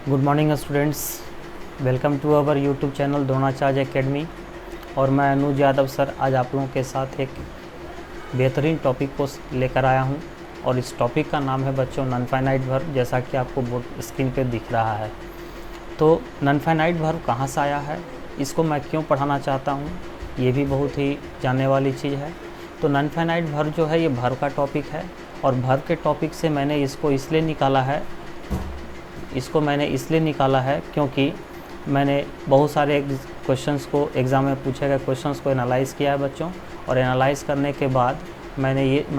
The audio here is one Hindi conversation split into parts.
Good morning students, welcome to our YouTube channel Dronacharya academy. और मैं अनुज यादव सर आज आप लोगों के साथ एक बेहतरीन टॉपिक को लेकर आया हूं। और इस टॉपिक का नाम है बच्चों नॉन फाइनाइट वर्ब, जैसा कि आपको बोर्ड स्क्रीन पे दिख रहा है। तो नॉन फाइनाइट वर्ब कहाँ से आया है, इसको मैं क्यों पढ़ाना चाहता हूँ, ये भी बहुत ही जानने वाली चीज़ है। तो नॉन फाइनाइट वर्ब जो है ये वर्ब का टॉपिक है, और वर्ब के टॉपिक से मैंने इसको इसलिए निकाला है क्योंकि मैंने बहुत सारे क्वेश्चंस को एग्ज़ाम में पूछे गए क्वेश्चंस को एनालाइज़ किया है बच्चों। और एनालाइज़ करने के बाद मैं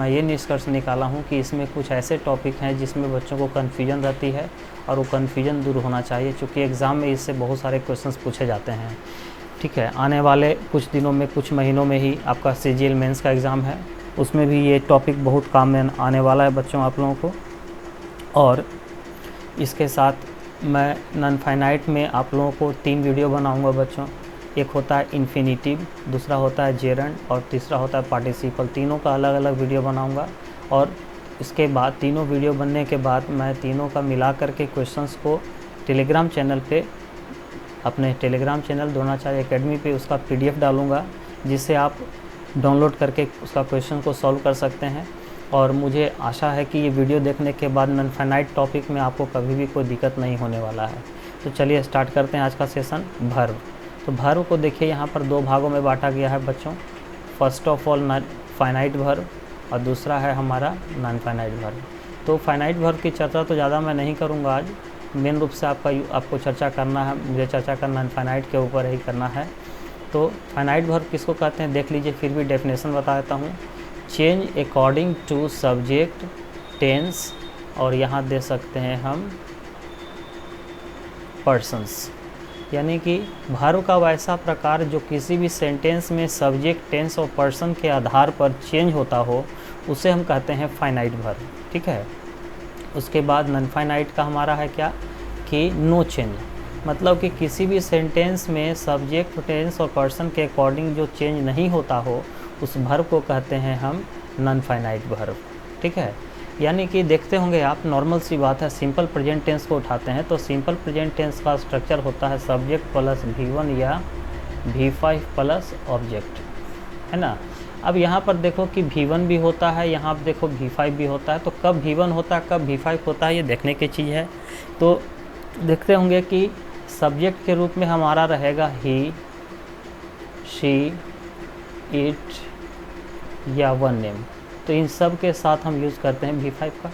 ये निष्कर्ष निकाला हूँ कि इसमें कुछ ऐसे टॉपिक हैं जिसमें बच्चों को कन्फ्यूजन रहती है, और वो कन्फ्यूजन दूर होना चाहिए, क्योंकि एग्ज़ाम में इससे बहुत सारे क्वेश्चंस पूछे जाते हैं। ठीक है, आने वाले कुछ दिनों में, कुछ महीनों में ही आपका CGL मेंस का एग्ज़ाम है, उसमें भी ये टॉपिक बहुत काम में आने वाला है बच्चों आप लोगों को। और इसके साथ मैं नॉन फाइनाइट में आप लोगों को 3 वीडियो बनाऊंगा बच्चों। एक होता है इन्फिनिटिव, दूसरा होता है जेरंड, और तीसरा होता है पार्टिसिपल। तीनों का अलग अलग वीडियो बनाऊंगा, और इसके बाद तीनों वीडियो बनने के बाद मैं तीनों का मिला करके क्वेश्चंस को टेलीग्राम चैनल पे, अपने टेलीग्राम चैनल द्रोणाचार्य एकेडमी पे उसका PDF डालूँगा, जिससे आप डाउनलोड करके उसका क्वेश्चन को सॉल्व कर सकते हैं। और मुझे आशा है कि ये वीडियो देखने के बाद नॉन फाइनाइट टॉपिक में आपको कभी भी कोई दिक्कत नहीं होने वाला है। तो चलिए स्टार्ट करते हैं आज का सेशन। वर्ब। तो वर्ब को देखिए यहाँ पर 2 भागों में बांटा गया है बच्चों। First of all finite verb, और दूसरा है हमारा नॉन फाइनाइट वर्ब। तो फाइनाइट वर्ब की चर्चा तो ज़्यादा मैं नहीं करूँगा आज, मेन रूप से आपको चर्चा करना है, मुझे चर्चा करना नॉन फाइनाइट के ऊपर ही करना है। तो फाइनाइट वर्ब किसको कहते हैं देख लीजिए, फिर भी डेफिनेशन बता देता हूँ। Change according to subject, tense, और यहाँ दे सकते हैं हम पर्सन्स। यानी कि वर्ब का वैसा प्रकार जो किसी भी सेंटेंस में सब्जेक्ट, टेंस और पर्सन के आधार पर चेंज होता हो, उसे हम कहते हैं फाइनाइट वर्ब। ठीक है। उसके बाद नॉन फाइनाइट का हमारा है क्या कि नो चेंज, मतलब कि किसी भी सेंटेंस में सब्जेक्ट, टेंस और पर्सन के अकॉर्डिंग जो चेंज नहीं होता हो, उस वर्ब को कहते हैं हम नॉन फाइनाइट वर्ब। ठीक है। यानी कि देखते होंगे आप, नॉर्मल सी बात है, सिंपल प्रेजेंट टेंस को उठाते हैं तो सिंपल प्रेजेंट टेंस का स्ट्रक्चर होता है सब्जेक्ट प्लस V1 या V5 प्लस ऑब्जेक्ट, है ना। अब यहाँ पर देखो कि V1 भी होता है, यहाँ पर देखो V5 भी होता है। तो कब V1 होता है, कब V5 होता है, ये देखने की चीज़ है। तो देखते होंगे कि सब्जेक्ट के रूप में हमारा रहेगा ही, शी, इट या वन नेम। तो इन सब के साथ हम यूज़ करते हैं V5 का।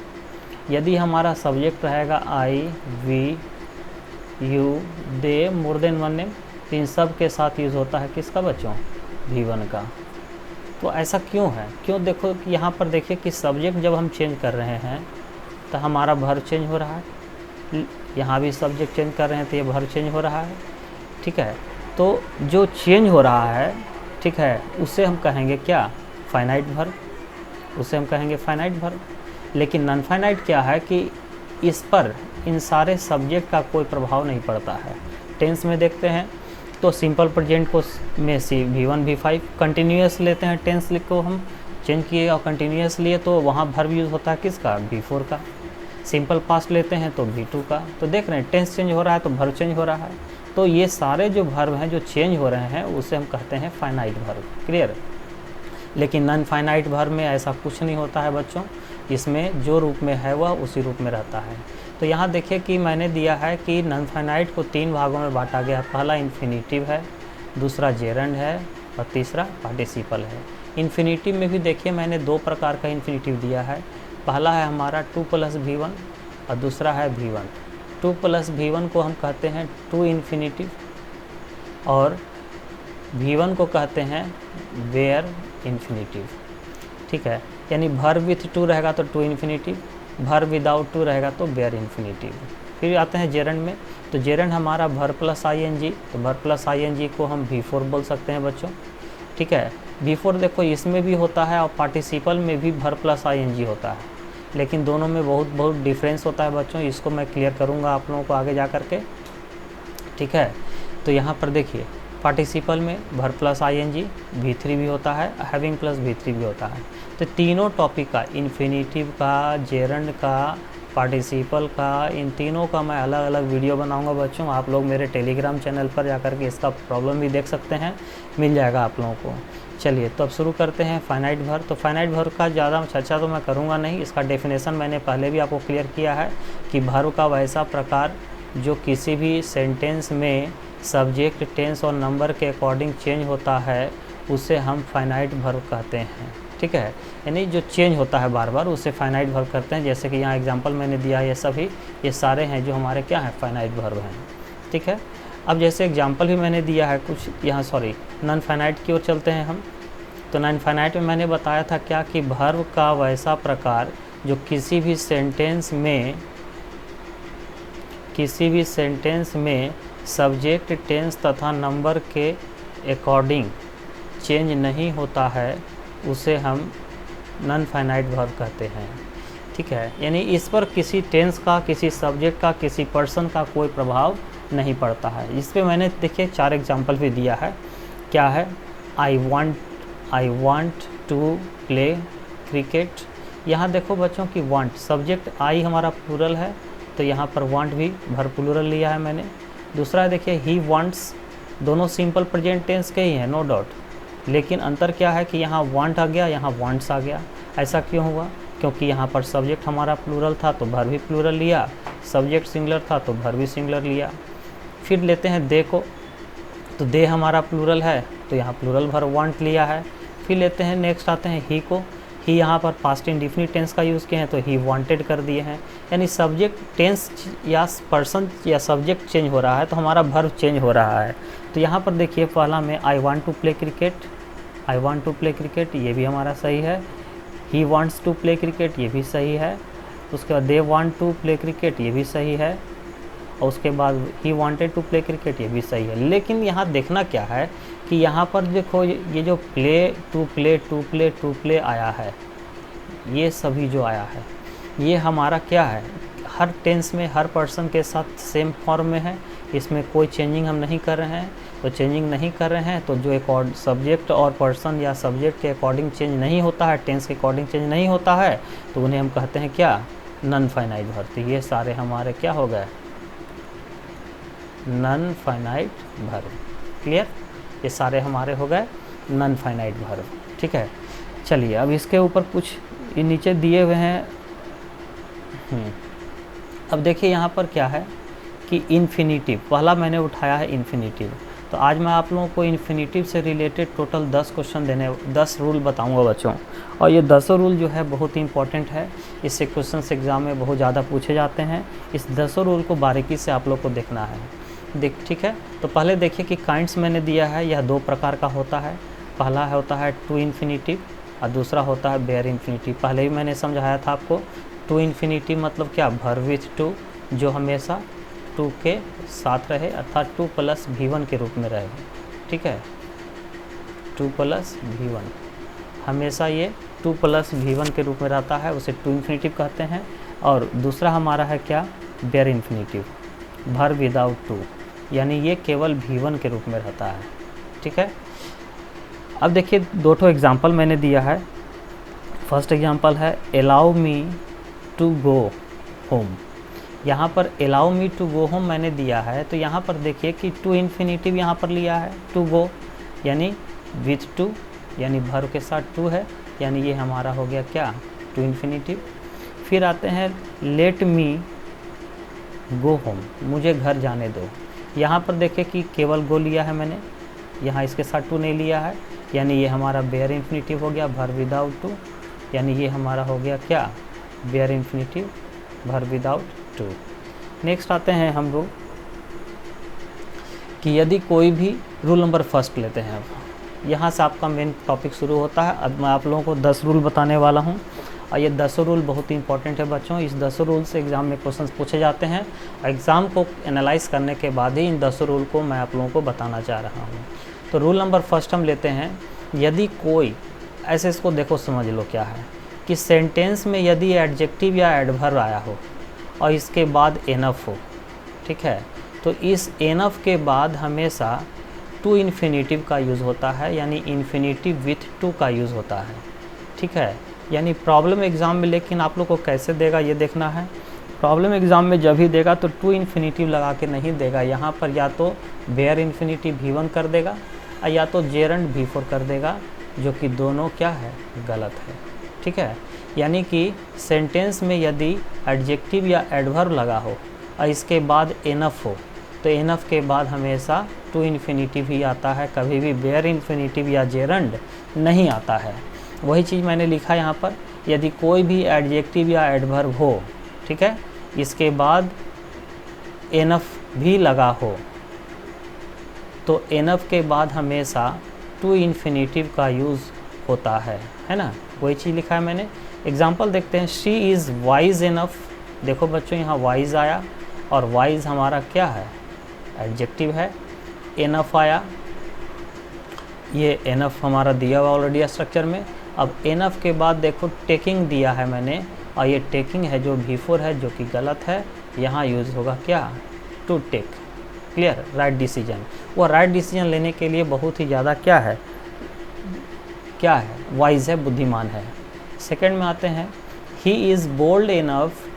यदि हमारा सब्जेक्ट रहेगा I, we, you, they, more than one name, तो इन सब के साथ यूज़ होता है किसका बच्चों, V1 का। तो ऐसा क्यों है, क्यों, देखो कि यहाँ पर देखिए कि सब्जेक्ट जब हम चेंज कर रहे हैं तो हमारा वर्ब चेंज हो रहा है, यहाँ भी सब्जेक्ट चेंज कर रहे हैं तो ये वर्ब चेंज हो रहा है। ठीक है। तो जो चेंज हो रहा है, ठीक है, उसे हम कहेंगे क्या, फाइनाइट वर्ब, उसे हम कहेंगे फाइनाइट वर्ब। लेकिन नॉन फाइनाइट क्या है कि इस पर, इन सारे सब्जेक्ट का कोई प्रभाव नहीं पड़ता है। टेंस में देखते हैं तो सिंपल प्रेजेंट को में से V1 V5 कंटिन्यूस लेते हैं, टेंस को हम चेंज किए और कंटिन्यूस लिए तो वहाँ वर्ब यूज़ होता है किसका, V4 का। सिंपल पास्ट लेते हैं तो V2 का। तो देख रहे हैं टेंस चेंज हो रहा है तो वर्ब चेंज हो रहा है। तो ये सारे जो वर्ब हैं जो चेंज हो रहे हैं उसे हम कहते हैं फाइनाइट वर्ब। क्लियर। लेकिन नॉन फाइनाइट वर्ब में ऐसा कुछ नहीं होता है बच्चों, इसमें जो रूप में है वह उसी रूप में रहता है। तो यहाँ देखिए कि मैंने दिया है कि नॉन फाइनाइट को 3 भागों में बांटा गया। पहला इन्फिनिटिव है, दूसरा जेरंड है, और तीसरा पार्टिसिपल है। इन्फिनिटिव में भी देखिए मैंने 2 प्रकार का इन्फिनिटिव दिया है। पहला है हमारा 2 + V1, और दूसरा है V1। 2 + V1 को हम कहते हैं टू इन्फिनिटिव, और V1 को कहते हैं वेयर इन्फिनिटिव। ठीक है। यानी वर्ब विथ 2 रहेगा तो टू इन्फिनिटिव, वर्ब विदाउट 2 रहेगा तो वेयर इन्फिनिटिव। फिर आते हैं जेरंड में। तो जेरंड हमारा वर्ब प्लस ING, तो वर्ब प्लस ING को हम V4 बोल सकते हैं बच्चों। ठीक है। V4 देखो इसमें भी होता है, और पार्टिसिपल में भी वर्ब प्लस ING होता है, लेकिन दोनों में बहुत डिफरेंस होता है बच्चों। इसको मैं क्लियर करूँगा आप लोगों को आगे जा कर के। ठीक है। तो यहाँ पर देखिए पार्टिसिपल में वर्ब प्लस ING V3 भी होता है, हैविंग प्लस V3 भी होता है। तो तीनों टॉपिक का, इन्फिनिटिव का, जेरंड का, पार्टिसिपल का, इन तीनों का मैं अलग अलग वीडियो बनाऊंगा बच्चों। आप लोग मेरे टेलीग्राम चैनल पर जाकर के इसका प्रॉब्लम भी देख सकते हैं, मिल जाएगा आप लोगों को। चलिए तो अब शुरू करते हैं फाइनाइट भर। तो फाइनाइट भर का ज़्यादा चर्चा तो मैं करूँगा नहीं, इसका डेफिनेशन मैंने पहले भी आपको क्लियर किया है कि भर का वैसा प्रकार जो किसी भी सेंटेंस में सब्जेक्ट, टेंस और नंबर के अकॉर्डिंग चेंज होता है उसे हम फाइनाइट वर्ब कहते हैं। ठीक है, यानी जो चेंज होता है बार बार उसे फाइनाइट वर्ब करते हैं। जैसे कि यहाँ एग्जांपल मैंने दिया, ये सभी ये सारे हैं जो हमारे क्या हैं, फाइनाइट वर्ब हैं। ठीक है, अब जैसे एग्जांपल भी मैंने दिया है कुछ यहाँ, सॉरी नॉन फाइनाइट की ओर चलते हैं हम। तो नॉन फाइनाइट में मैंने बताया था क्या कि वर्ब का वैसा प्रकार जो किसी भी सेंटेंस में सब्जेक्ट, टेंस तथा नंबर के अकॉर्डिंग चेंज नहीं होता है उसे हम नॉन फाइनाइट वर्ब कहते हैं। ठीक है, यानी इस पर किसी टेंस का, किसी सब्जेक्ट का, किसी पर्सन का कोई प्रभाव नहीं पड़ता है। इस पे मैंने देखिए 4 एग्जांपल भी दिया है। क्या है, I want to play cricket. यहाँ देखो बच्चों की वांट सब्जेक्ट आई हमारा प्लूरल है, तो यहाँ पर वांट भी भर प्लूरल लिया है मैंने। दूसरा देखिए ही वांट्स, दोनों सिंपल प्रेजेंट टेंस के ही हैं, नो डाउट, लेकिन अंतर क्या है कि यहाँ वांट आ गया, यहाँ वांट्स आ गया। ऐसा क्यों हुआ? क्योंकि यहाँ पर सब्जेक्ट हमारा प्लूरल था तो भर भी प्लूरल लिया, सब्जेक्ट सिंगुलर था तो भर भी सिंगुलर लिया। फिर लेते हैं दे को, तो दे हमारा प्लूरल है तो यहाँ प्लूरल भर वांट लिया है। फिर लेते हैं नेक्स्ट आते हैं ही को, ही यहाँ पर पास्ट इंडिफिनिट टेंस का यूज़ किए हैं तो ही वांटेड कर दिए हैं। यानी सब्जेक्ट, टेंस या पर्सन या सब्जेक्ट चेंज हो रहा है तो हमारा वर्ब चेंज हो रहा है। तो यहाँ पर देखिए पहला में I want to play cricket, ये भी हमारा सही है। He wants to play cricket, ये भी सही है। उसके बाद they want to play cricket, ये भी सही है। और उसके बाद he wanted to play cricket, ये भी सही है। लेकिन यहाँ देखना क्या है कि यहाँ पर देखो ये जो टू प्ले आया है, ये सभी जो आया है ये हमारा क्या है, हर टेंस में हर पर्सन के साथ सेम फॉर्म में है, इसमें कोई चेंजिंग हम नहीं कर रहे हैं। तो चेंजिंग नहीं कर रहे हैं तो जो सब्जेक्ट और पर्सन या सब्जेक्ट के अकॉर्डिंग चेंज नहीं होता है, टेंस के अकॉर्डिंग चेंज नहीं होता है, तो उन्हें हम कहते हैं क्या, नॉन फाइनाइट वर्ब। तो ये सारे हमारे क्या हो गए, नॉन फाइनाइट वर्ब। क्लियर, ये सारे हमारे हो गए नॉन फाइनाइट वर्ब। ठीक है, चलिए अब इसके ऊपर कुछ नीचे दिए हुए हैं। अब देखिए यहाँ पर क्या है कि इन्फिनिटिव, पहला मैंने उठाया है इन्फिनिटिव। तो आज मैं आप लोगों को इन्फिनिटिव से रिलेटेड टोटल 10 क्वेश्चन 10 रूल बताऊंगा बच्चों। और ये 10 रूल जो है बहुत ही इंपॉर्टेंट है, इससे क्वेश्चन एग्जाम में बहुत ज़्यादा पूछे जाते हैं। इस 10 रूल को बारीकी से आप लोग को देखना है। ठीक है, तो पहले देखिए कि काइंड्स मैंने दिया है, यह 2 प्रकार का होता है। पहला होता है टू इन्फिनिटिव और दूसरा होता है बेयर इन्फिनिटिव। पहले भी मैंने समझाया था आपको। टू इन्फिनिटिव मतलब क्या, वर्ब विथ टू, जो हमेशा टू के साथ रहे, अर्थात 2 + V1 के रूप में रहे। ठीक है, 2 + V1 हमेशा ये 2 + V1 के रूप में रहता है, उसे टू इन्फिनिटिव कहते हैं। और दूसरा हमारा है क्या, bare infinitive, verb without to, यानी ये केवल V1 के रूप में रहता है। ठीक है, अब देखिए 2 एग्जाम्पल मैंने दिया है। फर्स्ट एग्जाम्पल है allow me to go home. यहाँ पर allow me to go home मैंने दिया है, तो यहाँ पर देखिए कि टू इन्फिनिटिव यहाँ पर लिया है, टू गो यानी विथ टू, यानी वर्ब के साथ टू है, यानी ये हमारा हो गया क्या, टू इन्फिनिटिव। फिर आते हैं लेट मी गो होम, मुझे घर जाने दो। यहाँ पर देखिए कि केवल गो लिया है मैंने, यहाँ इसके साथ टू नहीं लिया है, यानी ये हमारा बेयर इन्फिनिटिव हो गया, वर्ब विदाउट टू, यानी ये हमारा हो गया क्या, bare infinitive, verb without to. Next आते हैं हम लोग कि यदि कोई भी रूल नंबर फर्स्ट लेते हैं। अब यहाँ से आपका मेन टॉपिक शुरू होता है। अब मैं आप लोगों को 10 रूल बताने वाला हूँ और ये 10 रूल बहुत ही इंपॉर्टेंट है बच्चों। इस 10 रूल से एग्ज़ाम में क्वेश्चंस पूछे जाते हैं। एग्ज़ाम को एनालाइज करने के बाद ही इन 10 रूल को मैं आप लोगों को बताना चाह रहा हूँ। तो रूल नंबर फर्स्ट हम लेते हैं, यदि कोई, ऐसे इसको देखो समझ लो क्या है कि सेंटेंस में यदि एडजेक्टिव या एडवर्ब आया हो और इसके बाद एनफ हो, ठीक है, तो इस एनफ के बाद हमेशा टू इन्फिनिटिव का यूज़ होता है, यानी इन्फिनिटिव विथ टू का यूज़ होता है। ठीक है, यानी प्रॉब्लम एग्ज़ाम में लेकिन आप लोग को कैसे देगा ये देखना है प्रॉब्लम एग्ज़ाम में जब भी देगा तो टू इन्फिनिटिव लगा के नहीं देगा, यहाँ पर या तो बेयर इन्फिनिटिव V1 कर देगा या तो जेरंड V4 कर देगा, जो कि दोनों क्या है, गलत है। ठीक है, यानी कि सेंटेंस में यदि एडजेक्टिव या एडवर्ब लगा हो और इसके बाद एनफ हो तो एनफ के बाद हमेशा टू इन्फिनिटिव ही आता है, कभी भी बेयर इन्फिनिटिव या जेरंड नहीं आता है। वही चीज़ मैंने लिखा यहाँ पर, यदि कोई भी एडजेक्टिव या एडवर्ब हो, ठीक है, इसके बाद एनफ भी लगा हो तो एनफ के बाद हमेशा टू इन्फिनिटिव का यूज़ होता है ना। वही चीज़ लिखा है मैंने। एग्जाम्पल देखते हैं, शी इज़ वाइज एनफ। देखो बच्चों यहाँ वाइज आया और वाइज हमारा क्या है, एडजेक्टिव है। एनफ आया, ये एनफ हमारा दिया हुआ ऑलरेडी स्ट्रक्चर में। अब एनफ के बाद देखो टेकिंग दिया है मैंने, और ये टेकिंग है जो V4 है, जो कि गलत है। यहाँ यूज़ होगा क्या, to take. Clear, right decision. वो राइट डिसीजन लेने के लिए बहुत ही ज़्यादा क्या है, वाइज है, बुद्धिमान है। सेकंड में आते हैं, he is bold enough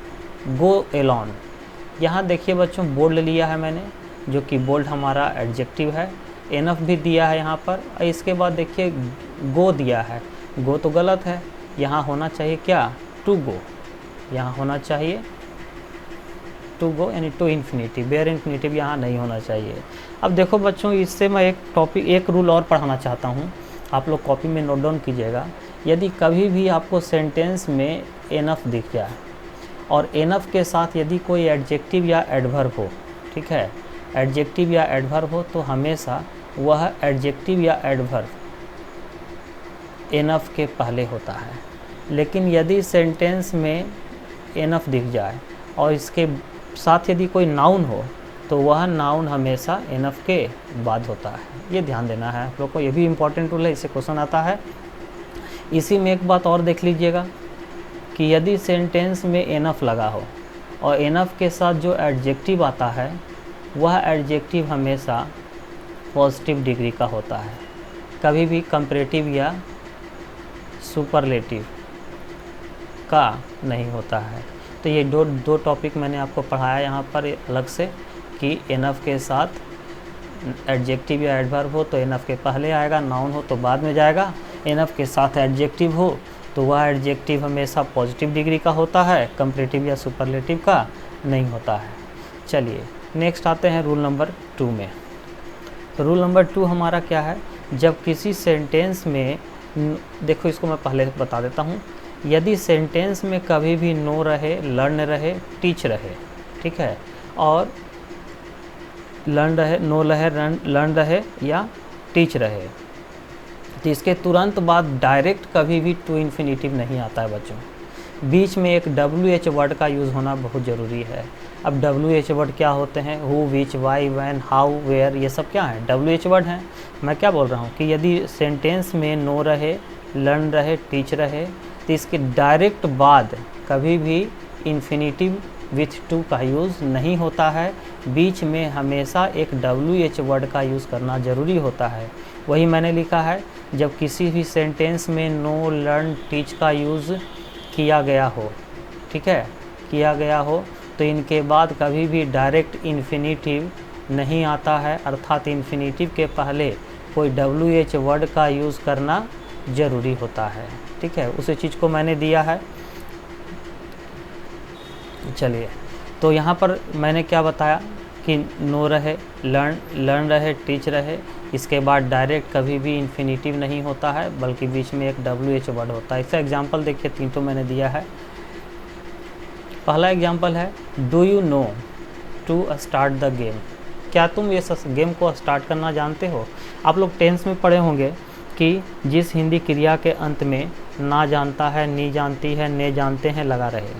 go alone. यहाँ देखिए बच्चों, बोल्ड लिया है मैंने, जो कि बोल्ड हमारा एडजेक्टिव है। एनफ भी दिया है यहाँ पर, और इसके बाद देखिए गो दिया है। गो तो गलत है, यहाँ होना चाहिए क्या, टू गो। यहाँ होना चाहिए टू गो, यानी टू इन्फिनिटिव, बेयर इन्फिनिटिव यहाँ नहीं होना चाहिए। अब देखो बच्चों, इससे मैं एक रूल और पढ़ाना चाहता हूँ, आप लोग कॉपी में नोट डाउन कीजिएगा। यदि कभी भी आपको सेंटेंस में एनफ दिख जाए और एनफ के साथ यदि कोई एडजेक्टिव या एडवर्ब हो, ठीक है, एडजेक्टिव या एडवर्ब हो, तो हमेशा वह एडजेक्टिव या एडवर्ब एनफ के पहले होता है। लेकिन यदि सेंटेंस में एनफ दिख जाए और इसके साथ यदि कोई नाउन हो तो वह नाउन हमेशा एनफ के बाद होता है। ये ध्यान देना है आप लोग को, ये भी इम्पॉर्टेंट रूल है, इससे क्वेश्चन आता है। इसी में एक बात और देख लीजिएगा कि यदि सेंटेंस में एनफ लगा हो और एनफ के साथ जो एडजेक्टिव आता है वह एडजेक्टिव हमेशा पॉजिटिव डिग्री का होता है, कभी भी कंपैरेटिव या सुपरलेटिव का नहीं होता है। तो ये दो टॉपिक मैंने आपको पढ़ाया यहाँ पर अलग से, कि एनफ के साथ एडजेक्टिव या एडवर्ब हो तो एनफ के पहले आएगा, नाउन हो तो बाद में जाएगा। एनफ के साथ एडजेक्टिव हो तो वह एडजेक्टिव हमेशा पॉजिटिव डिग्री का होता है, कंपैरेटिव या सुपरलेटिव का नहीं होता है। चलिए नेक्स्ट आते हैं रूल नंबर 2 में। तो रूल नंबर 2 हमारा क्या है, जब किसी सेंटेंस में, देखो इसको मैं पहले बता देता हूँ, यदि सेंटेंस में कभी भी नो रहे, लर्न रहे, टीच रहे, ठीक है, और लर्न रहे, नो रहे, लर्न रहे या टीच रहे, तो इसके तुरंत बाद डायरेक्ट कभी भी टू इन्फिनिटिव नहीं आता है बच्चों। बीच में एक WH वर्ड का यूज़ होना बहुत ज़रूरी है। अब WH वर्ड क्या होते हैं, who, which, why, when, how, where, ये सब क्या है, WH वर्ड हैं। मैं क्या बोल रहा हूँ कि यदि सेंटेंस में नो रहे, लर्न रहे, टीच रहे, तो इसके डायरेक्ट बाद कभी भी इन्फिनिटिव विथ टू का यूज़ नहीं होता है। बीच में हमेशा एक WH वर्ड का यूज़ करना ज़रूरी होता है। वही मैंने लिखा है, जब किसी भी सेंटेंस में नो, लर्न, टीच का यूज़ किया गया हो, ठीक है, किया गया हो, तो इनके बाद कभी भी डायरेक्ट इन्फिनिटिव नहीं आता है, अर्थात इन्फिनिटिव के पहले कोई WH वर्ड का यूज़ करना ज़रूरी होता है। ठीक है, उसी चीज़ को मैंने दिया है। चलिए, तो यहाँ पर मैंने क्या बताया कि नो रहे, लर्न रहे, टीच रहे, इसके बाद डायरेक्ट कभी भी इन्फिनिटिव नहीं होता है, बल्कि बीच में एक WH वर्ड होता है। इसका एग्जांपल देखिए, 3 तो मैंने दिया है। पहला एग्जांपल है, do you know to start the game. क्या तुम ये गेम को स्टार्ट करना जानते हो? आप लोग टेंस में पढ़े होंगे कि जिस हिंदी क्रिया के अंत में ना जानता है, नी जानती है, ने जानते हैं लगा रहे,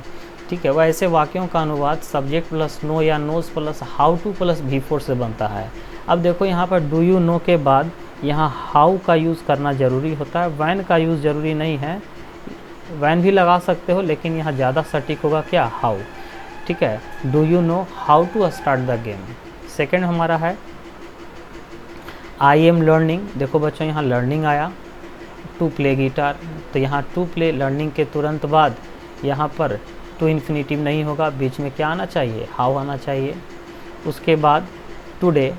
ठीक है, वह ऐसे वाक्यों का अनुवाद सब्जेक्ट प्लस नो या knows plus how to plus V4 से बनता है। अब देखो यहाँ पर डू यू नो के बाद यहाँ हाउ का यूज़ करना ज़रूरी होता है, वैन का यूज़ ज़रूरी नहीं है। वैन भी लगा सकते हो, लेकिन यहाँ ज़्यादा सटीक होगा क्या, हाउ। ठीक है, do you know how to start the game. Second हमारा है आई एम लर्निंग। देखो बच्चों, यहाँ लर्निंग आया, टू प्ले गिटार, तो यहाँ टू प्ले लर्निंग के तुरंत बाद यहाँ पर टू इन्फिनिटिव नहीं होगा, बीच में क्या आना चाहिए, हाउ आना चाहिए। उसके बाद today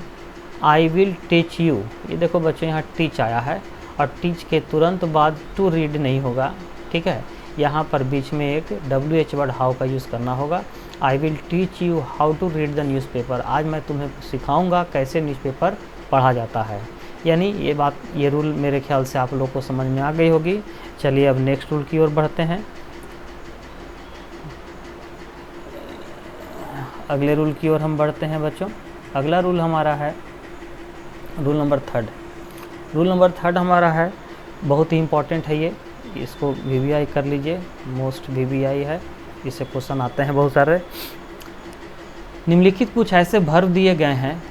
I will teach you, ये देखो बच्चों यहाँ टीच आया है और टीच के तुरंत बाद टू रीड नहीं होगा, ठीक है। यहाँ पर बीच में एक WH वर्ड हाउ का यूज़ करना होगा। I will teach you how to read the newspaper, आज मैं तुम्हें सिखाऊंगा कैसे न्यूज़पेपर पढ़ा जाता है। यानी ये बात, ये रूल मेरे ख्याल से आप लोग को समझ में आ गई होगी। चलिए अब नेक्स्ट रूल की ओर बढ़ते हैं। अगले रूल की ओर हम बढ़ते हैं बच्चों। अगला रूल हमारा है rule number third. Rule number third हमारा है, बहुत ही इम्पॉर्टेंट है ये, इसको VBI कर लीजिए, मोस्ट VBI है, इससे क्वेश्चन आते हैं बहुत सारे। निम्नलिखित कुछ ऐसे वर्ब दिए गए हैं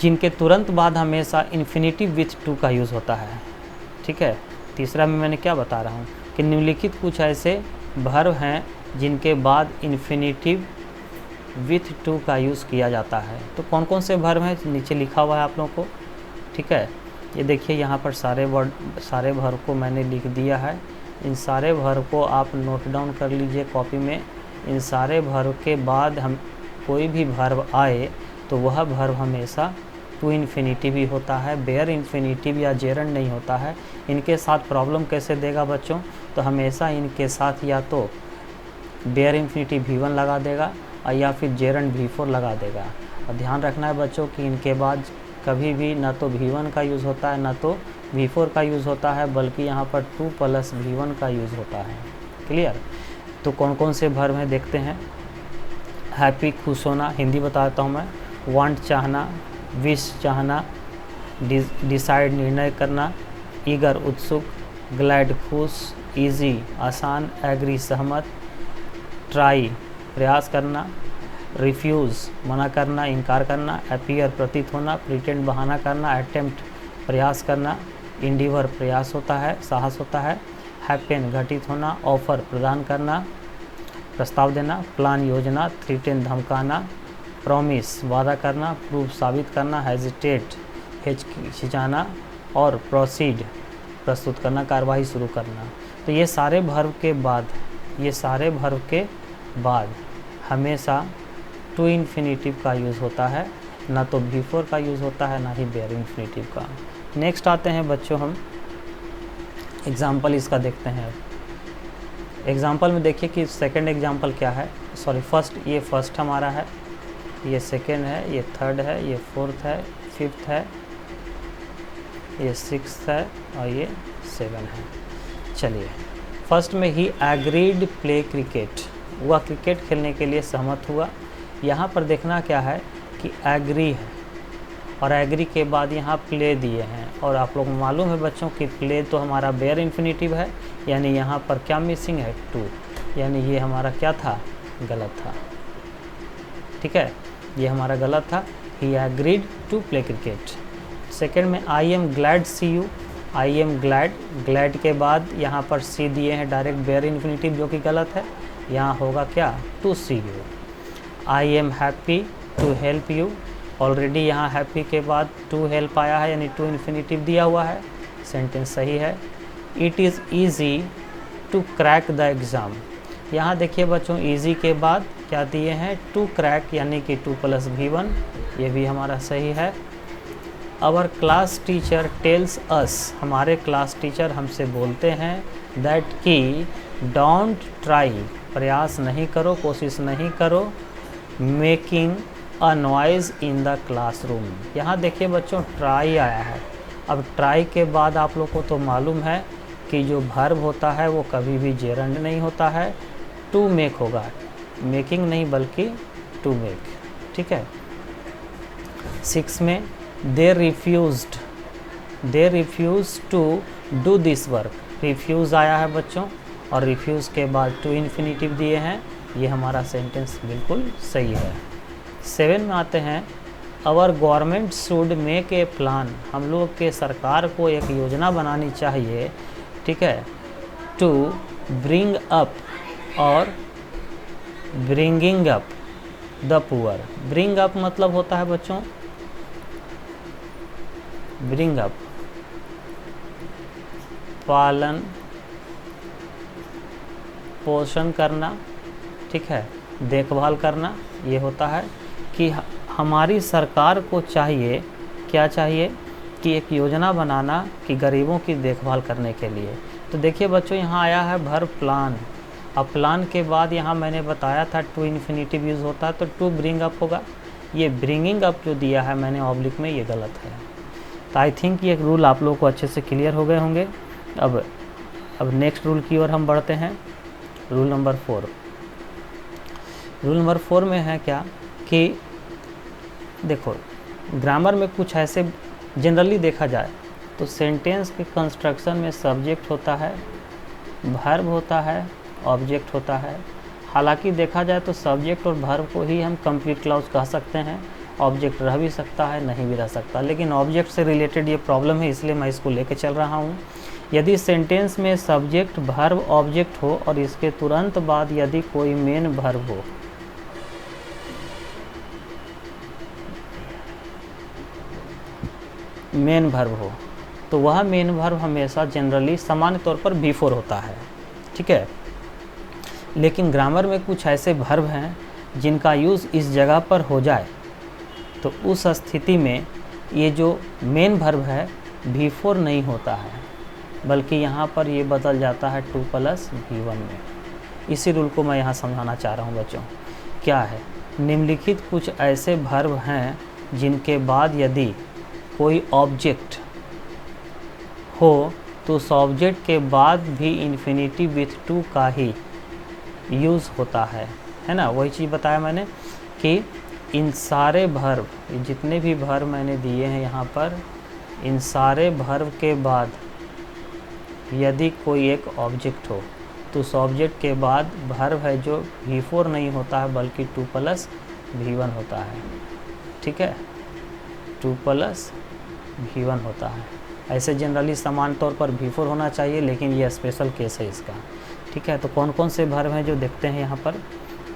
जिनके तुरंत बाद हमेशा इन्फिनिटिव विथ टू का यूज़ होता है, ठीक है। तीसरा में मैंने क्या बता रहा हूँ कि निम्नलिखित कुछ ऐसे वर्ब हैं जिनके बाद इन्फिनिटिव विथ टू का यूज़ किया जाता है। तो कौन कौन से वर्ब हैं, नीचे लिखा हुआ है आप लोगों को, ठीक है। ये देखिए यहाँ पर सारे वर्ब को मैंने लिख दिया है। इन सारे वर्ब को आप नोट डाउन कर लीजिए कॉपी में। इन सारे वर्ब के बाद हम कोई भी वर्ब आए तो वह वर्ब हमेशा टू इन्फिनिटिव ही होता है, बेयर इन्फिनिटिव या जेरंड नहीं होता है। इनके साथ प्रॉब्लम कैसे देगा बच्चों, तो हमेशा इनके साथ या तो बेयर इन्फिनिटिव V1 लगा देगा और या फिर जेरंड V4 लगा देगा। और ध्यान रखना है बच्चों कि इनके बाद कभी भी ना तो V1 का यूज़ होता है ना तो V4 का यूज़ होता है, बल्कि यहाँ पर 2 + V1 का यूज़ होता है। क्लियर। तो कौन कौन से वर्ब हैं देखते हैं। हैप्पी खुश होना, हिंदी बताता हूँ मैं। वांट चाहना, विश चाहना, डिसाइड निर्णय करना, ईगर उत्सुक, ग्लैड खुश, इजी आसान, एग्री सहमत, ट्राई प्रयास करना, रिफ्यूज़ मना करना, इनकार करना, अपीयर प्रतीत होना, प्रिटेंड बहाना करना, अटेम्प्ट प्रयास करना, इंडिवर प्रयास होता है, साहस होता है, हैपेन घटित होना, ऑफर प्रदान करना, प्रस्ताव देना, प्लान योजना, थ्रीटेन धमकाना, प्रॉमिस वादा करना, प्रूफ साबित करना, हेजिटेट हिचकिचाना और प्रोसीड प्रस्तुत करना, कार्रवाई शुरू करना। तो ये सारे वर्ब के बाद हमेशा टू इन्फिनिटिव का यूज़ होता है, ना तो V4 का यूज़ होता है ना ही बेयर इन्फिनिटिव का। नेक्स्ट आते हैं बच्चों, हम एग्ज़ाम्पल इसका देखते हैं। एग्ज़ाम्पल में देखिए कि सेकंड एग्ज़ाम्पल क्या है, सॉरी फर्स्ट, ये फर्स्ट हमारा है, ये सेकंड है, ये थर्ड है, ये फोर्थ है, फिफ्थ है, ये सिक्स्थ है और ये 7 है। चलिए फर्स्ट में ही एग्रीड प्ले क्रिकेट, वह क्रिकेट खेलने के लिए सहमत हुआ। यहाँ पर देखना क्या है कि एग्री है और एग्री के बाद यहाँ प्ले दिए हैं, और आप लोग मालूम है बच्चों कि प्ले तो हमारा बेयर इन्फिनिटिव है, यानी यहाँ पर क्या मिसिंग है, टू, यानी ये हमारा क्या था, गलत था, ठीक है, ये हमारा गलत था। He agreed to play cricket. Second में I am glad see you, I am glad, glad के बाद यहाँ पर सी दिए हैं डायरेक्ट बेयर इन्फिनिटिव, जो कि गलत है। यहाँ होगा क्या, to see you. I am happy to help you, already यहाँ हैप्पी के बाद टू हेल्प आया है, यानी टू इन्फिनिटिव दिया हुआ है, सेंटेंस सही है। It is easy to crack the exam, यहाँ देखिए बच्चों ईजी के बाद क्या दिए हैं, टू क्रैक, यानी कि 2 + V1, ये भी हमारा सही है। Our class teacher tells us, हमारे क्लास टीचर हमसे बोलते हैं, दैट कि डोंट ट्राई, प्रयास नहीं करो, कोशिश नहीं करो, making a noise in the classroom. यहाँ देखिए बच्चों ट्राई आया है। अब ट्राई के बाद आप लोग को तो मालूम है कि जो वर्ब होता है वो कभी भी जेरंड नहीं होता है, टू मेक होगा, मेकिंग नहीं बल्कि टू मेक, ठीक है। 6 में they refuse to do this work, refuse आया है बच्चों और रिफ्यूज़ के बाद टू इन्फिनिटिव दिए हैं, ये हमारा सेंटेंस बिल्कुल सही है। 7 में आते हैं, our government should make a plan, हम लोग के सरकार को एक योजना बनानी चाहिए, ठीक है, टू ब्रिंग अप और bringing up the poor. Bring up मतलब होता है बच्चों, ब्रिंग अप पालन पोषण करना, ठीक है, देखभाल करना ये होता है कि हमारी सरकार को चाहिए, क्या चाहिए कि एक योजना बनाना कि गरीबों की देखभाल करने के लिए। तो देखिए बच्चों यहाँ आया है वर्ब प्लान। अब प्लान के बाद यहाँ मैंने बताया था टू इन्फिनिटिव यूज़ होता है तो टू ब्रिंग अप होगा। ये ब्रिंगिंग अप जो दिया है मैंने ऑब्लिक में, ये गलत है। तो आई थिंक ये रूल आप लोगों को अच्छे से क्लियर हो गए होंगे। अब नेक्स्ट रूल की ओर हम बढ़ते हैं। Rule number 4। रूल नंबर 4 में है क्या कि देखो ग्रामर में कुछ ऐसे जनरली देखा जाए तो सेंटेंस के कंस्ट्रक्शन में सब्जेक्ट होता है, वर्ब होता है, ऑब्जेक्ट होता है। हालांकि देखा जाए तो सब्जेक्ट और वर्ब को ही हम कंप्लीट क्लॉज कह सकते हैं। ऑब्जेक्ट रह भी सकता है, नहीं भी रह सकता, लेकिन ऑब्जेक्ट से रिलेटेड ये प्रॉब्लम है इसलिए मैं इसको लेके चल रहा हूँ। यदि सेंटेंस में सब्जेक्ट, वर्ब, ऑब्जेक्ट हो और इसके तुरंत बाद यदि कोई मेन वर्ब हो, मेन वर्ब हो, तो वह मेन वर्ब हमेशा जनरली सामान्य तौर पर बिफोर होता है, ठीक है। लेकिन ग्रामर में कुछ ऐसे वर्ब हैं जिनका यूज़ इस जगह पर हो जाए तो उस स्थिति में ये जो मेन वर्ब है बिफोर नहीं होता है, बल्कि यहाँ पर ये बदल जाता है 2 + V1 में। इसी रूल को मैं यहाँ समझाना चाह रहा हूँ बच्चों। क्या है, निम्नलिखित कुछ ऐसे वर्ब हैं जिनके बाद यदि कोई ऑब्जेक्ट हो तो उस ऑब्जेक्ट के बाद भी इन्फिनिटिव विथ टू का ही यूज़ होता है ना। वही चीज़ बताया मैंने कि इन सारे वर्ब, जितने भी वर्ब मैंने दिए हैं यहाँ पर, इन सारे वर्ब के बाद यदि कोई एक ऑब्जेक्ट हो तो उस ऑब्जेक्ट के बाद वर्ब है जो V4 नहीं होता है बल्कि 2 + V1 होता है, ठीक है, 2 + V1 होता है। ऐसे जनरली समान तौर पर V4 होना चाहिए, लेकिन ये स्पेशल केस है इसका, ठीक है। तो कौन कौन से वर्ब हैं जो देखते हैं यहाँ पर।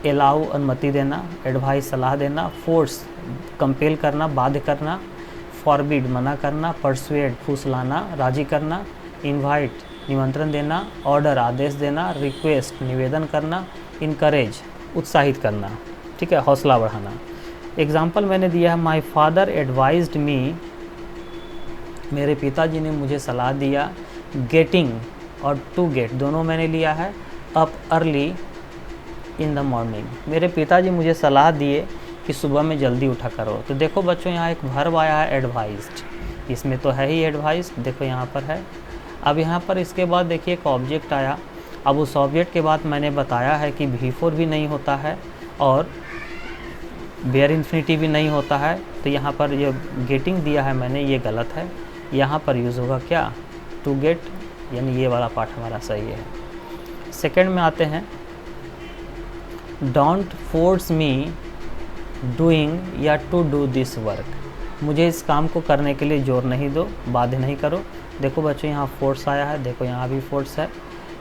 अलाउ अनुमति देना, एडवाइस सलाह देना, फोर्स कंपेल करना, बाध्य करना, फॉरबिड मना करना, परसुएड फुसलाना, राजी करना, इनवाइट निमंत्रण देना, ऑर्डर आदेश देना, रिक्वेस्ट निवेदन करना, इनकरेज उत्साहित करना, ठीक है, हौसला बढ़ाना। एग्जाम्पल मैंने दिया है, माई फादर एडवाइज्ड मी, मेरे पिताजी ने मुझे सलाह दिया। गेटिंग और टू गेट दोनों मैंने लिया है। Up early in the morning, मेरे पिताजी मुझे सलाह दिए कि सुबह में जल्दी उठा करो। तो देखो बच्चों यहाँ एक वर्ब आया है एडवाइज्ड, इसमें तो है ही एडवाइस, देखो यहाँ पर है। अब यहाँ पर इसके बाद देखिए एक ऑब्जेक्ट आया। अब उस ऑब्जेक्ट के बाद मैंने बताया है कि V4 भी नहीं होता है और बेयर इन्फिनिटी भी नहीं होता है। तो यहाँ पर ये गेटिंग दिया है मैंने, ये गलत है। यहाँ पर यूज़ होगा क्या, टू गेट, यानी ये वाला पार्ट हमारा सही है। सेकंड में आते हैं, डोंट फोर्स मी डूइंग या टू डू दिस वर्क, मुझे इस काम को करने के लिए जोर नहीं दो, बाध्य नहीं करो। देखो बच्चों यहाँ फोर्स आया है, देखो यहाँ भी फोर्स है।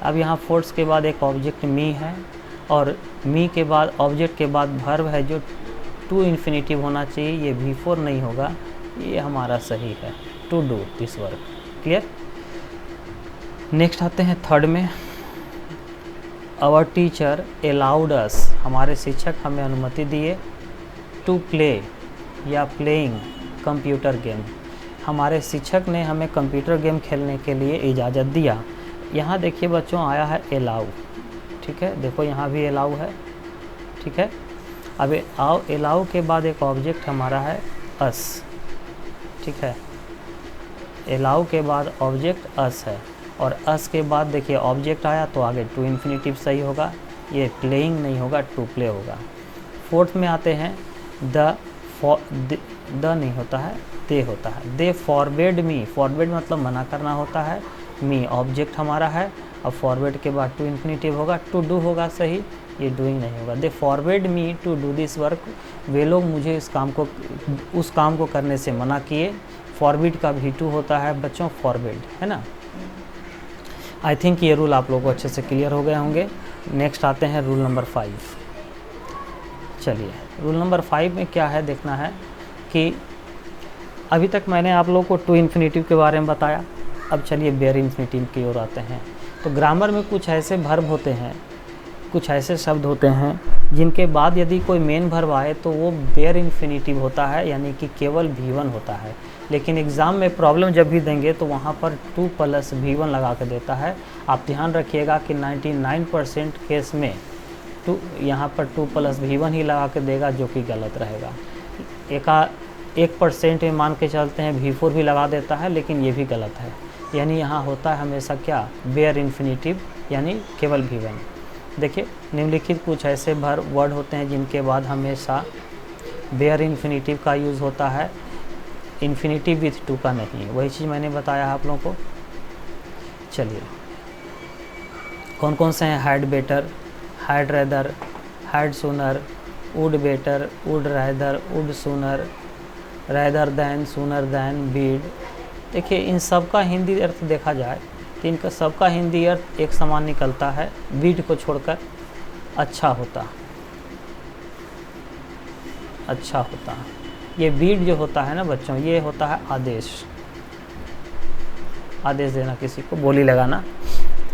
अब यहाँ फोर्स के बाद एक ऑब्जेक्ट मी है और मी के बाद ऑब्जेक्ट के बाद वर्ब है जो टू इन्फिनिटिव होना चाहिए, ये V4 नहीं होगा, ये हमारा सही है, to do this work. Clear. Next आते हैं थर्ड में, आवर टीचर अलाउड अस, हमारे शिक्षक हमें अनुमति दिए, टू प्ले या प्लेइंग कंप्यूटर गेम, हमारे शिक्षक ने हमें कंप्यूटर गेम खेलने के लिए इजाज़त दिया। यहाँ देखिए बच्चों आया है अलाउ, ठीक है, देखो यहाँ भी अलाउ है, ठीक है। अब अलाउ के बाद एक ऑब्जेक्ट हमारा है अस, ठीक है, अलाउ के बाद ऑब्जेक्ट अस है और अस के बाद देखिए ऑब्जेक्ट आया तो आगे टू इन्फिनिटिव सही होगा, ये प्लेइंग नहीं होगा, टू प्ले होगा। फोर्थ में आते हैं, द नहीं होता है, दे होता है। दे फॉरबेड मी, फॉरबेड मतलब मना करना होता है, मी ऑब्जेक्ट हमारा है, अब फॉरवर्ड के बाद टू इन्फिनिटिव होगा, टू डू होगा सही, ये डूइंग नहीं होगा। They forward me to do this work, वे लोग मुझे उस काम को करने से मना किए। फॉरबिड का भी टू होता है बच्चों, फॉरबिड, है ना। आई थिंक ये रूल आप लोगों को अच्छे से क्लियर हो गए होंगे। नेक्स्ट आते हैं रूल नंबर 5। चलिए रूल नंबर 5 में क्या है देखना है कि अभी तक मैंने आप लोगों को टू इन्फिनिटिव के बारे में बताया, अब चलिए बेयर इन्फिनिटिव की ओर आते हैं। तो ग्रामर में कुछ ऐसे वर्ब होते हैं कुछ ऐसे शब्द होते हैं जिनके बाद यदि कोई मेन वर्ब आए तो वो बेयर इन्फिनिटिव होता है, यानी कि केवल V1 होता है। लेकिन एग्ज़ाम में प्रॉब्लम जब भी देंगे तो वहाँ पर 2 + V1 लगा के देता है। आप ध्यान रखिएगा कि 99% केस में यहाँ पर 2 + V1 ही लगा के देगा, जो कि गलत रहेगा। 1% में मान के चलते हैं V4 भी लगा देता है, लेकिन ये भी गलत है। यानी यहाँ होता है हमेशा क्या, बेयर इन्फिनिटिव, यानी केवल V1। देखिए निम्नलिखित कुछ ऐसे वर्ड होते हैं जिनके बाद हमेशा बेयर इन्फिनिटिव का यूज़ होता है, इन्फिनिटिव विथ 2 का नहीं। वही चीज़ मैंने बताया आप लोगों को। चलिए कौन कौन से हैं, had better, had rather, had sooner, would better, would rather, would sooner, rather than, sooner than, bid. देखिए इन सब का हिंदी अर्थ देखा जाए तो इनका सबका हिंदी अर्थ एक समान निकलता है, बीड को छोड़कर। अच्छा होता, अच्छा होता। ये बीड जो होता है ना बच्चों, ये होता है आदेश, आदेश देना, किसी को बोली लगाना,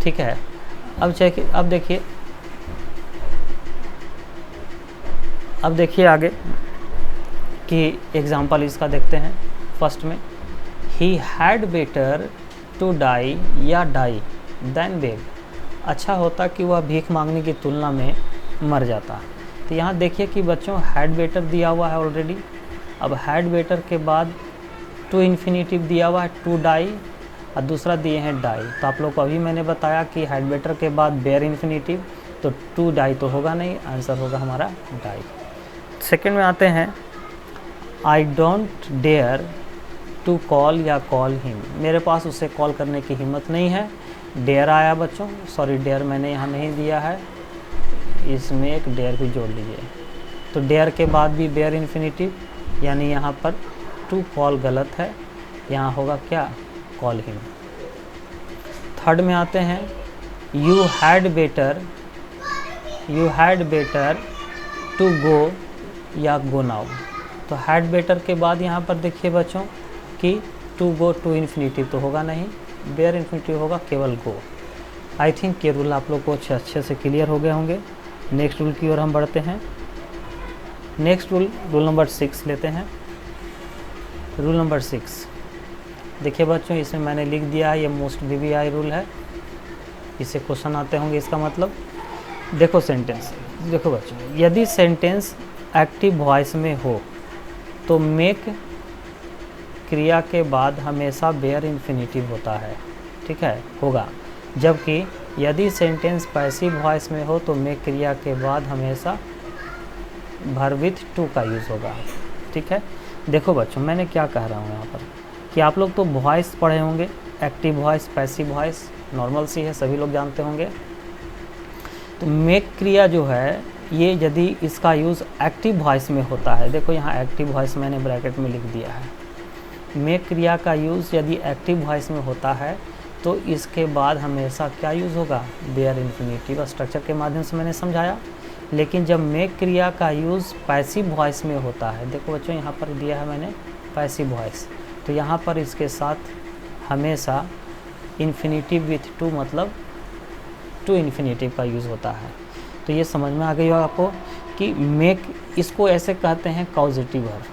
ठीक है। अब देखिए आगे कि एग्जाम्पल इसका देखते हैं। फर्स्ट में, he had better to die या डाई देन बेग। अच्छा होता कि वह भीख मांगने की तुलना में मर जाता। तो यहाँ देखिए कि बच्चों हैड बेटर दिया हुआ है ऑलरेडी। अब हैड बेटर के बाद टू इन्फिनिटिव दिया हुआ है, टू डाई, और दूसरा दिए हैं डाई। तो आप लोग को अभी मैंने बताया कि हैड बेटर के बाद बेयर इन्फिनिटिव, तो टू डाई तो होगा नहीं, आंसर होगा हमारा डाई। सेकंड में आते हैं, I don't dare to call या कॉल हिम। मेरे पास उसे कॉल करने की हिम्मत नहीं है। डेयर आया बच्चों, सॉरी डेयर मैंने यहाँ नहीं दिया है, इसमें एक डेयर भी जोड़ लीजिए। तो डेयर के बाद भी बेयर इन्फिनिटिव, यानी यहाँ पर टू कॉल गलत है, यहाँ होगा क्या, कॉल हिम। थर्ड में आते हैं, you had better to go या गो नाउ। तो हैड बेटर के बाद यहाँ पर देखिए बच्चों कि टू गो, टू इन्फिनिटिव तो होगा नहीं, बेयर इन्फिनिटिव होगा केवल गो। आई थिंक ये रूल आप लोग को अच्छे से क्लियर हो गए होंगे। नेक्स्ट रूल की ओर हम बढ़ते हैं। नेक्स्ट रूल नंबर 6 लेते हैं। रूल नंबर 6 देखिए बच्चों, इसमें मैंने लिख दिया है, ये मोस्ट VBI रूल है, इससे क्वेश्चन आते होंगे। इसका मतलब देखो सेंटेंस, देखो बच्चों, यदि सेंटेंस एक्टिव वॉइस में हो तो मेक क्रिया के बाद हमेशा बेयर इन्फिनिटिव होता है, ठीक है, होगा। जबकि यदि सेंटेंस पैसिव वॉइस में हो तो मेक क्रिया के बाद हमेशा वर्ब विथ टू का यूज़ होगा, ठीक है। देखो बच्चों, मैंने क्या कह रहा हूँ यहाँ पर कि आप लोग तो वॉइस पढ़े होंगे, active voice, passive voice, normal सी है, सभी लोग जानते होंगे। तो मेक क्रिया जो है, ये यदि इसका यूज़ एक्टिव वॉइस में होता है, देखो यहाँ एक्टिव वॉइस मैंने ब्रैकेट में लिख दिया है। मेक क्रिया का यूज़ यदि एक्टिव वॉइस में होता है तो इसके बाद हमेशा क्या यूज़ होगा, बेयर इन्फिनिटिव। स्ट्रक्चर के माध्यम से मैंने समझाया। लेकिन जब मेक क्रिया का यूज़ पैसिव वॉइस में होता है, देखो बच्चों यहाँ पर दिया है मैंने पैसिव वॉइस, तो यहाँ पर इसके साथ हमेशा इन्फिनिटिव विथ टू, मतलब टू इन्फिनिटिव का यूज़ होता है। तो ये समझ में आ गई होगा आपको कि मेक, इसको ऐसे कहते हैं कॉजेटिव वर्ब।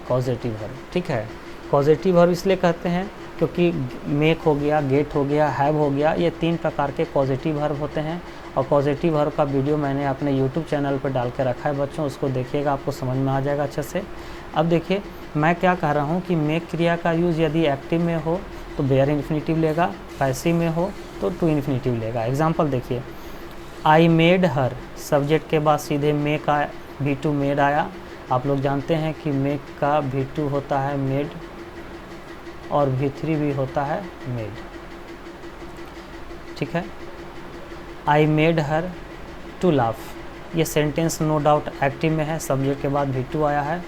कॉजेटिव वर्ब, ठीक है। कॉजेटिव वर्ब इसलिए कहते हैं क्योंकि मेक हो गया, गेट हो गया, हैव हो गया, ये 3 प्रकार के पॉजिटिव वर्ब होते हैं। और पॉजिटिव वर्ब का वीडियो मैंने अपने यूट्यूब चैनल पर डाल के रखा है बच्चों, उसको देखिएगा, आपको समझ में आ जाएगा अच्छे से। अब देखिए मैं क्या कह रहा हूँ कि मेक क्रिया का यूज़ यदि एक्टिव में हो तो बेयर इन्फिनिटिव लेगा, पैसिव में हो तो टू इन्फिनिटिव लेगा। एग्जाम्पल देखिए, आई मेड हर, सब्जेक्ट के बाद सीधे मेक आया, V2 मेड आया। आप लोग जानते हैं कि मेक का V2 होता है मेड और V3 भी होता है मेड, ठीक है। I made her to laugh, ये सेंटेंस नो डाउट एक्टिव में है, सब्जेक्ट के बाद V2 आया है,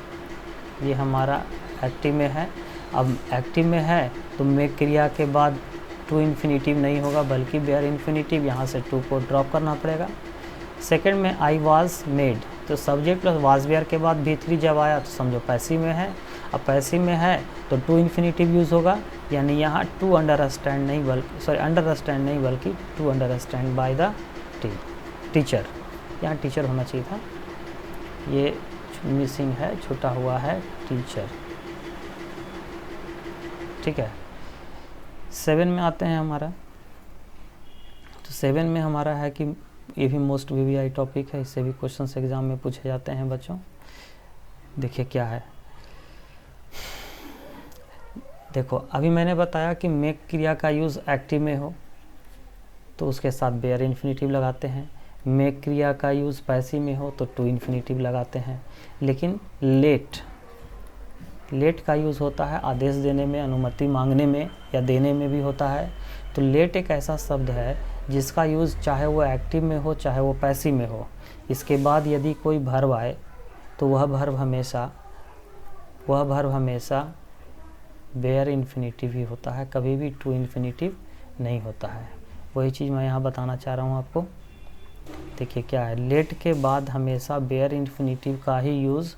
ये हमारा एक्टिव में है। अब एक्टिव में है तो मेक क्रिया के बाद टू इन्फिनिटिव नहीं होगा बल्कि बेयर इन्फिनिटिव, यहाँ से टू को ड्रॉप करना पड़ेगा। सेकंड में आई वाज मेड, तो सब्जेक्ट प्लस वाज बेयर के बाद V3 जब आया तो समझो पैसिव में है। अब पैसिव में है तो टू इन्फिनिटिव यूज़ होगा, यानी यहाँ टू अंडरस्टैंड नहीं बल्कि अंडरस्टैंड नहीं बल्कि to understand by the teacher, यहाँ टीचर होना चाहिए था, ये मिसिंग है, छूटा हुआ है टीचर। ठीक है, 7 में आते हैं हमारा। तो 7 में हमारा है कि ये भी मोस्ट VVI टॉपिक है, इससे भी क्वेश्चंस एग्जाम में पूछे जाते हैं बच्चों। देखिए क्या है, देखो अभी मैंने बताया कि मेक क्रिया का यूज़ एक्टिव में हो तो उसके साथ बेयर इन्फिनिटिव लगाते हैं, मेक क्रिया का यूज़ पैसिव में हो तो टू इन्फिनिटिव लगाते हैं। लेकिन लेट का यूज़ होता है आदेश देने में, अनुमति मांगने में या देने में भी होता है। तो लेट एक ऐसा शब्द है जिसका यूज़ चाहे वो एक्टिव में हो चाहे वो पैसिव में हो, इसके बाद यदि कोई वर्ब आए तो वह वर्ब हमेशा बेयर इन्फिनिटिव ही होता है, कभी भी टू इन्फिनिटिव नहीं होता है। वही चीज़ मैं यहाँ बताना चाह रहा हूँ आपको। देखिए क्या है, लेट के बाद हमेशा बेयर इन्फिनिटिव का ही यूज़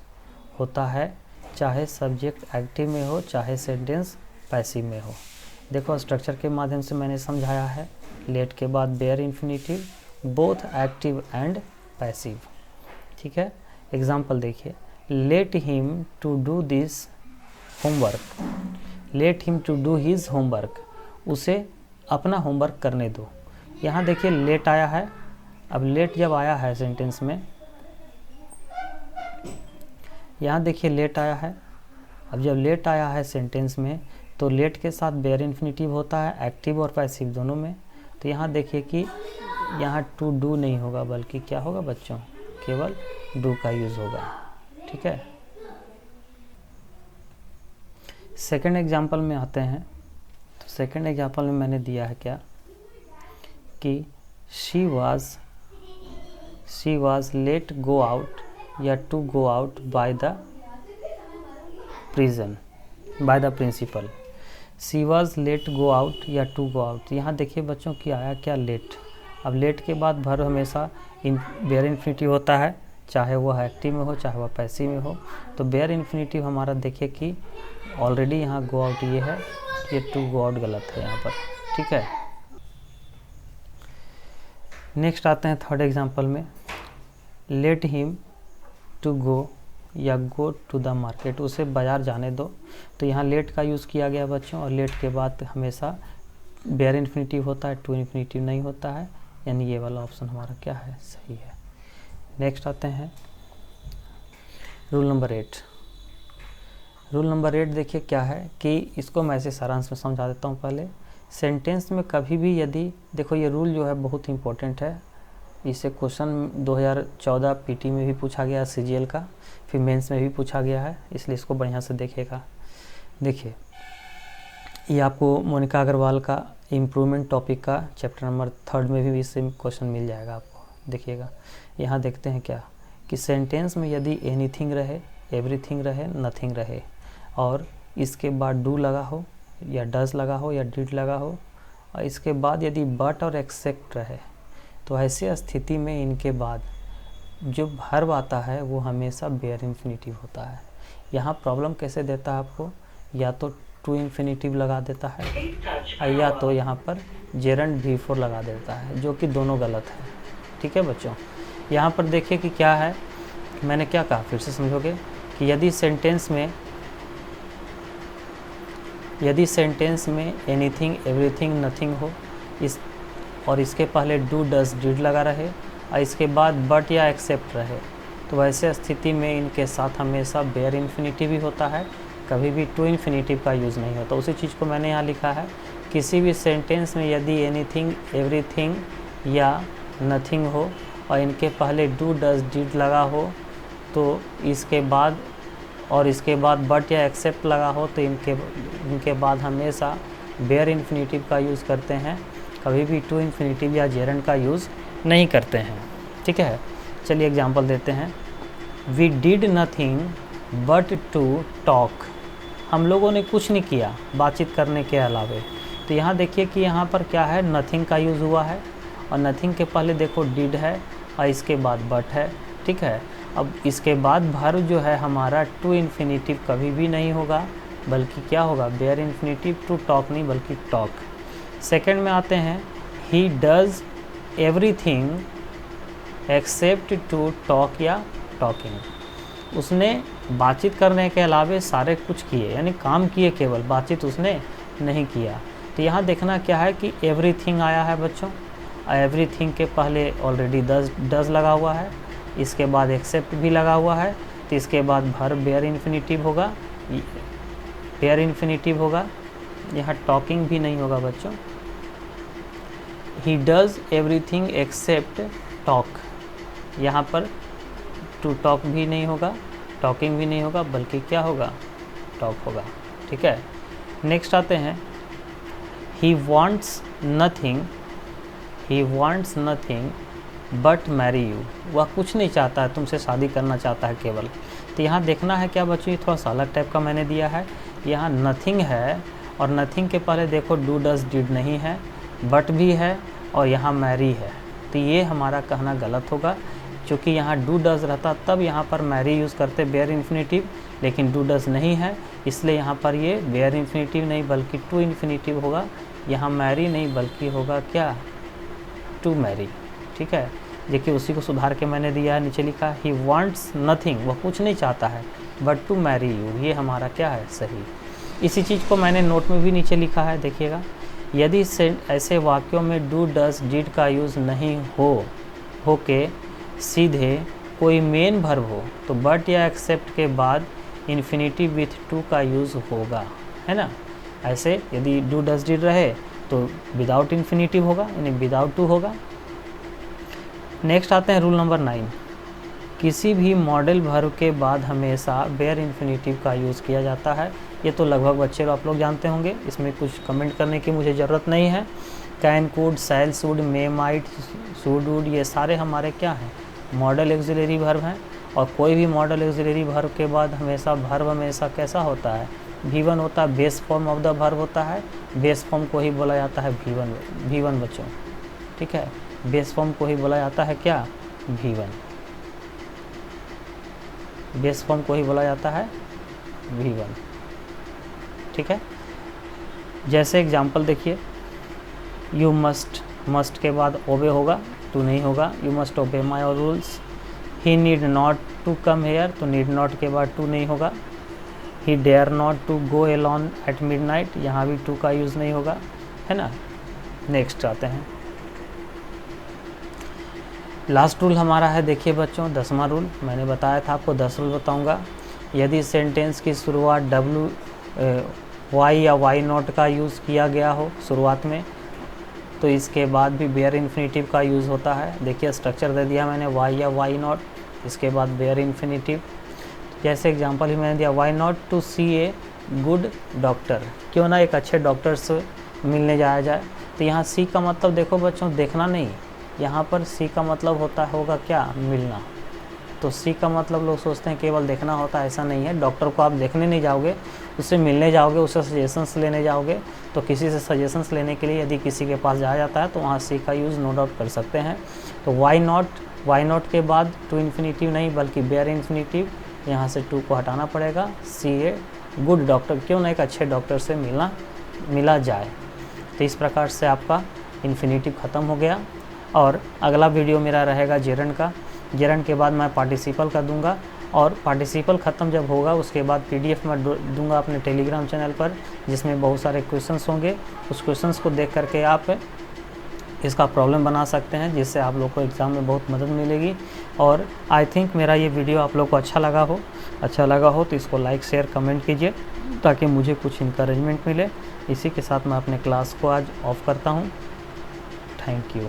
होता है, चाहे सब्जेक्ट एक्टिव में हो चाहे सेंटेंस पैसिव में हो। देखो स्ट्रक्चर के माध्यम से मैंने समझाया है, लेट के बाद bare infinitive, both active and passive. ठीक है, एग्जाम्पल देखिए, let him to do this homework, let him to do his homework, उसे अपना होमवर्क करने दो। यहाँ देखिए लेट आया है, अब लेट जब आया है सेंटेंस में, यहाँ देखिए लेट आया है, अब जब लेट आया है सेंटेंस में तो लेट के साथ बेयर इन्फिनिटिव होता है एक्टिव और पैसिव दोनों में। तो यहाँ देखिए कि यहाँ टू डू नहीं होगा बल्कि क्या होगा बच्चों, केवल डू का यूज़ होगा। ठीक है, सेकंड एग्जाम्पल में आते हैं। तो सेकंड एग्जाम्पल में मैंने दिया है क्या कि she was let go out या to go out by the principal. She was let go out या टू गो आउट, यहाँ देखिए बच्चों कि आया क्या लेट। अब लेट के बाद वर्ब हमेशा बेयर इन्फिनिटिव होता है, चाहे वह एक्टिव में हो चाहे वह पैसिव में हो। तो बेयर इन्फिनिटिव हमारा देखिए कि ऑलरेडी यहाँ गो आउट ये है, ये टू गो आउट गलत है यहाँ पर। ठीक है, नेक्स्ट आते हैं थर्ड एग्जांपल में, लेट हिम टू गो या गो टू द मार्केट, उसे बाज़ार जाने दो। तो यहाँ लेट का यूज़ किया गया बच्चों, और लेट के बाद हमेशा बेयर इन्फिनिटिव होता है, टू इन्फिनिटिव नहीं होता है, यानी ये वाला ऑप्शन हमारा क्या है, सही है। नेक्स्ट आते हैं रूल नंबर 8। रूल नंबर 8 देखिए क्या है कि इसको मैं ऐसे सारांश में समझा देता हूँ। पहले सेंटेंस में कभी भी यदि, देखो ये रूल जो है बहुत इंपॉर्टेंट है, इसे क्वेश्चन 2014 पीटी में भी पूछा गया, CGL का, फिर मेंस में भी पूछा गया है, इसलिए इसको बढ़िया से देखिएगा। देखिए ये आपको मोनिका अग्रवाल का इम्प्रूवमेंट टॉपिक का चैप्टर नंबर 3 में भी इससे क्वेश्चन मिल जाएगा आपको। देखिएगा यहाँ देखते हैं क्या कि सेंटेंस में यदि एनीथिंग रहे, एवरीथिंग रहे, नथिंग रहे और इसके बाद डू लगा हो या डज लगा हो या डिड लगा हो, और इसके बाद यदि बट और एक्सेप्ट रहे, तो ऐसे स्थिति में इनके बाद जो वर्ब आता है वो हमेशा बेयर इन्फिनिटिव होता है। यहाँ प्रॉब्लम कैसे देता है आपको, या तो टू इन्फिनिटिव लगा देता है या तो यहाँ पर जेरंड V4 लगा देता है, जो कि दोनों गलत है। ठीक है बच्चों, यहाँ पर देखिए कि क्या है, मैंने क्या कहा फिर से समझोगे कि यदि सेंटेंस में एनीथिंग, एवरीथिंग, नथिंग हो, इस और इसके पहले डू, डज, डिड लगा रहे और इसके बाद बट या एक्सेप्ट रहे, तो वैसे स्थिति में इनके साथ हमेशा बेयर इन्फिनिटिव ही होता है, कभी भी टू इन्फिनिटिव का यूज़ नहीं होता। उसी चीज़ को मैंने यहाँ लिखा है, किसी भी सेंटेंस में यदि एनीथिंग, एवरीथिंग या नथिंग हो और इनके पहले डू, डज, डिड लगा हो, तो इसके बाद बट या एक्सेप्ट लगा हो, तो इनके बाद हमेशा बेयर इन्फिनिटिव का यूज़ करते हैं, कभी भी टू इन्फिनिटिव या जेरंड का यूज़ नहीं करते हैं। ठीक है, चलिए एग्जांपल देते हैं। We did nothing but to talk, हम लोगों ने कुछ नहीं किया बातचीत करने के अलावे। तो यहाँ देखिए कि यहाँ पर क्या है, नथिंग का यूज़ हुआ है और नथिंग के पहले देखो डिड है और इसके बाद बट है। ठीक है, अब इसके बाद वर्ब जो है हमारा टू इन्फिनिटिव कभी भी नहीं होगा, बल्कि क्या होगा, बेयर इन्फिनेटिव टू टॉक नहीं बल्कि टॉक। सेकंड में आते हैं, he does everything except to talk या टॉकिंग। उसने बातचीत करने के अलावे सारे कुछ किए, यानी काम किए, केवल बातचीत उसने नहीं किया। तो यहाँ देखना क्या है कि एवरीथिंग आया है बच्चों, एवरीथिंग के पहले ऑलरेडी डज लगा हुआ है, इसके बाद एक्सेप्ट भी लगा हुआ है, तो इसके बाद वर्ब बेयर इन्फिनेटिव होगा, बेयर इन्फिनेटिव होगा, यहाँ टॉकिंग भी नहीं होगा बच्चों। ही डज एवरीथिंग एक्सेप्ट टॉक, यहाँ पर टू टॉक भी नहीं होगा, टॉकिंग भी नहीं होगा, बल्कि क्या होगा, टॉक होगा। ठीक है, नेक्स्ट आते हैं, he wants nothing but marry you. वह कुछ नहीं चाहता है, तुमसे शादी करना चाहता है केवल। तो यहाँ देखना है क्या बच्चों, ये थोड़ा सा अलग टाइप का मैंने दिया है। यहाँ नथिंग है और नथिंग के पहले देखो डू डज डिड नहीं है, बट भी है और यहाँ मैरी है। तो ये हमारा कहना गलत होगा, क्योंकि यहाँ डू डज रहता तब यहाँ पर मैरी यूज़ करते बेयर इन्फिनेटिव, लेकिन डू डज नहीं है, इसलिए यहाँ पर ये बेयर इन्फिनेटिव नहीं बल्कि टू इन्फिनेटिव होगा। यहाँ मैरी नहीं बल्कि होगा क्या, टू मैरी। ठीक है, देखिए उसी को सुधार के मैंने दिया है, नीचे लिखा ही वांट्स नथिंग, वह कुछ नहीं चाहता है, बट टू मैरी यू, ये हमारा क्या है, सही। इसी चीज़ को मैंने नोट में भी नीचे लिखा है, देखिएगा, यदि ऐसे वाक्यों में डू डज डिड का यूज़ नहीं हो के सीधे कोई मेन वर्ब हो तो बट या एक्सेप्ट के बाद इन्फिनेटिव विथ टू का यूज़ होगा, है ना। ऐसे यदि डू डज डिड रहे तो विदाउट इन्फिनेटिव होगा, यानी विदाउट टू होगा। नेक्स्ट आते हैं रूल नंबर 9, किसी भी मॉडल वर्ब के बाद हमेशा बेयर इन्फिनेटिव का यूज़ किया जाता है। ये तो लगभग बच्चे आप लोग जानते होंगे, इसमें कुछ कमेंट करने की मुझे ज़रूरत नहीं है। Can, could, shall, should, may, might, should, would, ये सारे हमारे क्या हैं, मॉडल ऑक्सिलरी वर्ब हैं। और कोई भी मॉडल ऑक्सिलरी वर्ब के बाद हमेशा वर्ब हमेशा कैसा होता है, V1 होता है, base form of the verb होता है। बेस फॉर्म को ही बोला जाता है V1 बच्चों। ठीक है, बेस फॉर्म को ही बोला जाता है क्या, V1, बेस फॉर्म को ही बोला जाता है V1। ठीक है, जैसे एग्जाम्पल देखिए, यू मस्ट के बाद ओबे होगा, टू नहीं होगा, you must obey my rules. He need not to come here, तो नीड नॉट के बाद टू नहीं होगा। He dare not to go alone at midnight, यहाँ भी टू का यूज़ नहीं होगा, है ना। नेक्स्ट आते हैं, लास्ट रूल हमारा है, देखिए बच्चों 10वां रूल। मैंने बताया था आपको 10 रूल बताऊंगा। यदि सेंटेंस की शुरुआत वाई या वाई नॉट का यूज़ किया गया हो शुरुआत में, तो इसके बाद भी बेयर इन्फिनेटिव का यूज़ होता है। देखिए स्ट्रक्चर दे दिया मैंने, वाई या वाई नॉट, इसके बाद बेयर इन्फिनेटिव। जैसे एग्जांपल ही मैंने दिया, why not to see a good doctor, क्यों ना एक अच्छे डॉक्टर से मिलने जाया जाए। तो यहाँ सी का मतलब देखो बच्चों, देखना नहीं, यहाँ पर सी का मतलब होगा क्या, मिलना। तो सी का मतलब लोग सोचते हैं केवल देखना होता है, ऐसा नहीं है। डॉक्टर को आप देखने नहीं जाओगे, उससे मिलने जाओगे, उससे सजेशंस लेने जाओगे। तो किसी से सजेशंस लेने के लिए यदि किसी के पास जाया जाता है तो वहाँ सी का यूज़ नो डाउट कर सकते हैं। तो वाई नॉट के बाद टू इन्फिनेटिव नहीं बल्कि बेयर इन्फिनेटिव, यहाँ से टू को हटाना पड़ेगा। सी ए गुड डॉक्टर, क्यों ना एक अच्छे डॉक्टर से मिला जाए। तो इस प्रकार से आपका इन्फिनेटिव ख़त्म हो गया। और अगला वीडियो मेरा रहेगा जेरंड का। जेरंड के बाद मैं पार्टिसिपल का दूंगा, और पार्टिसिपल ख़त्म जब होगा उसके बाद PDF मैं दूंगा अपने टेलीग्राम चैनल पर, जिसमें बहुत सारे क्वेश्चंस होंगे। उस क्वेश्चंस को देख करके आप इसका प्रॉब्लम बना सकते हैं, जिससे आप लोग को एग्ज़ाम में बहुत मदद मिलेगी। और आई थिंक मेरा ये वीडियो आप लोग को अच्छा लगा हो तो इसको लाइक, शेयर, कमेंट कीजिए, ताकि मुझे कुछ इंकरेजमेंट मिले। इसी के साथ मैं अपने क्लास को आज ऑफ करता हूँ। Thank you.